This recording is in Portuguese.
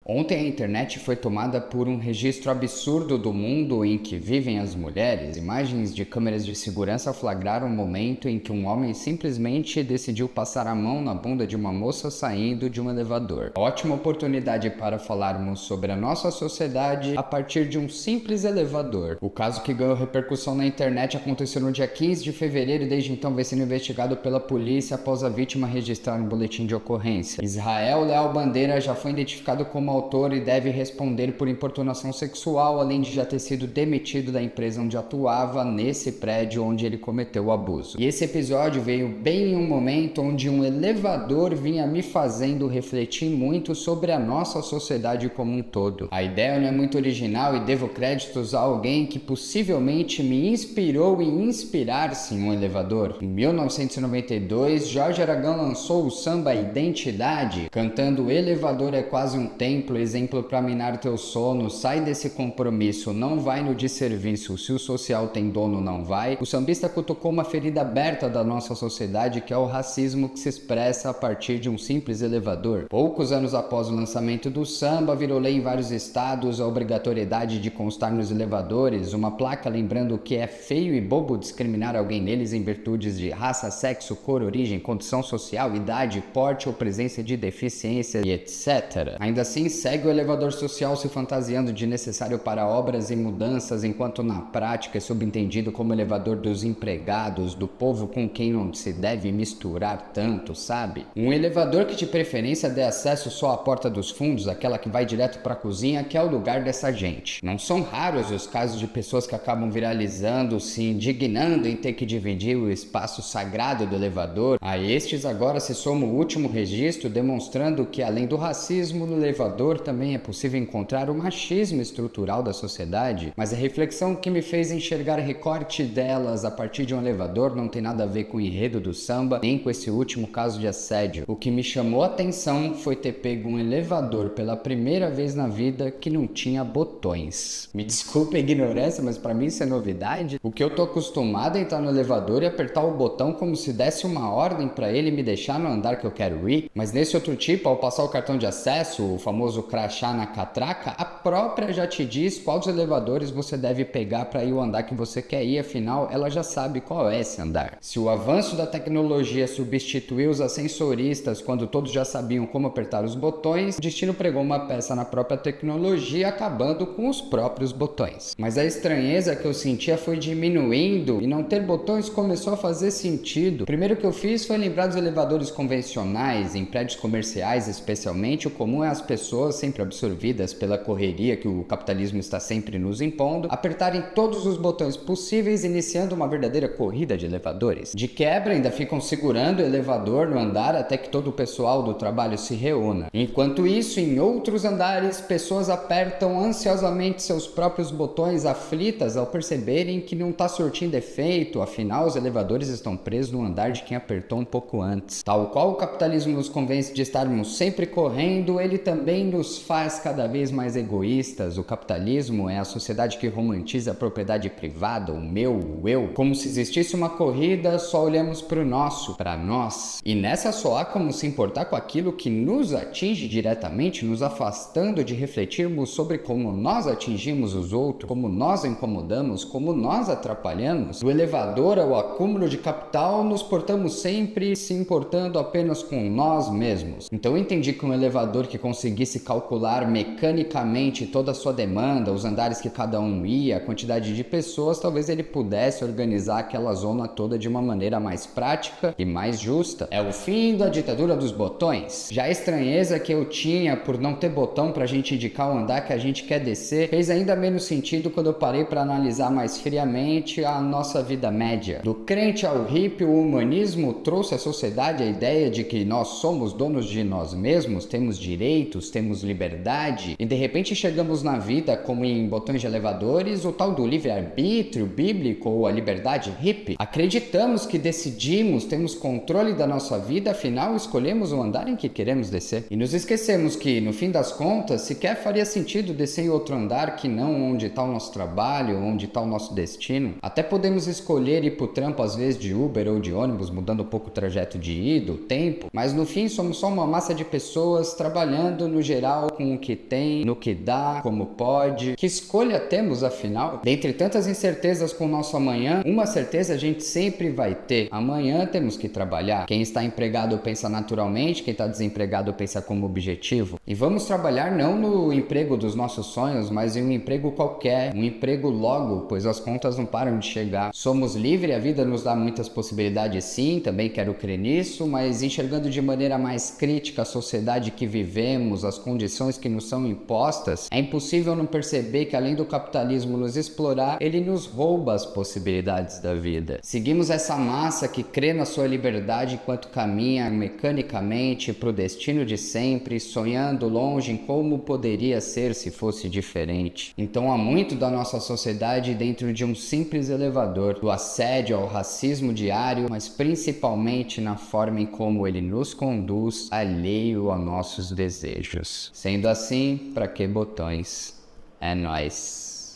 Ontem a internet foi tomada por um registro absurdo do mundo em que vivem as mulheres. Imagens de câmeras de segurança flagraram o momento em que um homem simplesmente decidiu passar a mão na bunda de uma moça saindo de um elevador. Ótima oportunidade para falarmos sobre a nossa sociedade a partir de um simples elevador. O caso que ganhou repercussão na internet aconteceu no dia 15 de fevereiro e desde então vem sendo investigado pela polícia após a vítima registrar um boletim de ocorrência. Israel Leal Bandeira já foi identificado como autor e deve responder por importunação sexual, além de já ter sido demitido da empresa onde atuava nesse prédio onde ele cometeu o abuso. E esse episódio veio bem em um momento onde um elevador vinha me fazendo refletir muito sobre a nossa sociedade como um todo. A ideia não é muito original e devo créditos a alguém que possivelmente me inspirou em inspirar-se em um elevador. Em 1992, Jorge Aragão lançou o samba Identidade, cantando "O elevador é quase um templo, exemplo pra minar teu sono, sai desse compromisso, não vai no desserviço, se o social tem dono não vai". O sambista cutucou uma ferida aberta da nossa sociedade, que é o racismo que se expressa a partir de um simples elevador. Poucos anos após o lançamento do samba, virou lei em vários estados a obrigatoriedade de constar nos elevadores uma placa lembrando que é feio e bobo discriminar alguém neles em virtudes de raça, sexo, cor, origem, condição social, idade, porte ou presença de deficiência e etc. Ainda assim, segue o elevador social se fantasiando de necessário para obras e mudanças, enquanto na prática é subentendido como elevador dos empregados, do povo com quem não se deve misturar tanto, sabe? Um elevador que de preferência dê acesso só à porta dos fundos, aquela que vai direto para a cozinha, que é o lugar dessa gente. Não são raros os casos de pessoas que acabam viralizando, se indignando em ter que dividir o espaço sagrado do elevador. A estes agora se soma o último registro demonstrando que, além do racismo no elevador, também é possível encontrar o machismo estrutural da sociedade, mas a reflexão que me fez enxergar recorte delas a partir de um elevador não tem nada a ver com o enredo do samba, nem com esse último caso de assédio. O que me chamou a atenção foi ter pego um elevador pela primeira vez na vida que não tinha botões. Me desculpe a ignorância, mas pra mim isso é novidade. O que eu tô acostumado é entrar no elevador e apertar o botão como se desse uma ordem pra ele me deixar no andar que eu quero ir, mas nesse outro tipo, ao passar o cartão de acesso, o famoso crachá na catraca, a própria já te diz quais elevadores você deve pegar para ir ao andar que você quer ir, afinal ela já sabe qual é esse andar. Se o avanço da tecnologia substituiu os ascensoristas quando todos já sabiam como apertar os botões, o destino pregou uma peça na própria tecnologia, acabando com os próprios botões. Mas a estranheza que eu sentia foi diminuindo e não ter botões começou a fazer sentido. O primeiro que eu fiz foi lembrar dos elevadores convencionais, em prédios comerciais especialmente. O comum é as pessoas, sempre absorvidas pela correria que o capitalismo está sempre nos impondo, apertarem todos os botões possíveis, iniciando uma verdadeira corrida de elevadores. De quebra, ainda ficam segurando o elevador no andar até que todo o pessoal do trabalho se reúna. Enquanto isso, em outros andares, pessoas apertam ansiosamente seus próprios botões, aflitas ao perceberem que não está surtindo efeito, afinal os elevadores estão presos no andar de quem apertou um pouco antes. Tal qual o capitalismo nos convence de estarmos sempre correndo, ele também nos faz cada vez mais egoístas. O capitalismo é a sociedade que romantiza a propriedade privada, o meu, o eu. Como se existisse uma corrida, só olhamos para o nosso, para nós. E nessa só há como se importar com aquilo que nos atinge diretamente, nos afastando de refletirmos sobre como nós atingimos os outros, como nós incomodamos, como nós atrapalhamos. Do elevador ao acúmulo de capital, nos portamos sempre se importando apenas com nós mesmos. Então eu entendi que um elevador que conseguisse calcular mecanicamente toda a sua demanda, os andares que cada um ia, a quantidade de pessoas, talvez ele pudesse organizar aquela zona toda de uma maneira mais prática e mais justa. É o fim da ditadura dos botões. Já a estranheza que eu tinha por não ter botão pra gente indicar o andar que a gente quer descer fez ainda menos sentido quando eu parei para analisar mais friamente a nossa vida média. Do crente ao hippie, o humanismo trouxe à sociedade a ideia de que nós somos donos de nós mesmos, temos direitos, temos liberdade, e de repente chegamos na vida, como em botões de elevadores, o tal do livre-arbítrio bíblico ou a liberdade hippie. Acreditamos que decidimos, temos controle da nossa vida, afinal escolhemos o andar em que queremos descer. E nos esquecemos que, no fim das contas, sequer faria sentido descer em outro andar que não onde está o nosso trabalho, onde está o nosso destino. Até podemos escolher ir pro trampo às vezes de Uber ou de ônibus, mudando um pouco o trajeto de ida, o tempo, mas no fim somos só uma massa de pessoas trabalhando no geral geral com o que tem, no que dá, como pode. Que escolha temos, afinal? Dentre tantas incertezas com o nosso amanhã, uma certeza a gente sempre vai ter. Amanhã temos que trabalhar. Quem está empregado pensa naturalmente, quem está desempregado pensa como objetivo. E vamos trabalhar não no emprego dos nossos sonhos, mas em um emprego qualquer, um emprego logo, pois as contas não param de chegar. Somos livres, a vida nos dá muitas possibilidades sim, também quero crer nisso, mas enxergando de maneira mais crítica a sociedade que vivemos, as condições que nos são impostas, é impossível não perceber que além do capitalismo nos explorar, ele nos rouba as possibilidades da vida. Seguimos essa massa que crê na sua liberdade enquanto caminha mecanicamente para o destino de sempre, sonhando longe em como poderia ser se fosse diferente. Então há muito da nossa sociedade dentro de um simples elevador, do assédio ao racismo diário, mas principalmente na forma em como ele nos conduz, alheio a nossos desejos. Sendo assim, pra que botões? É nóis.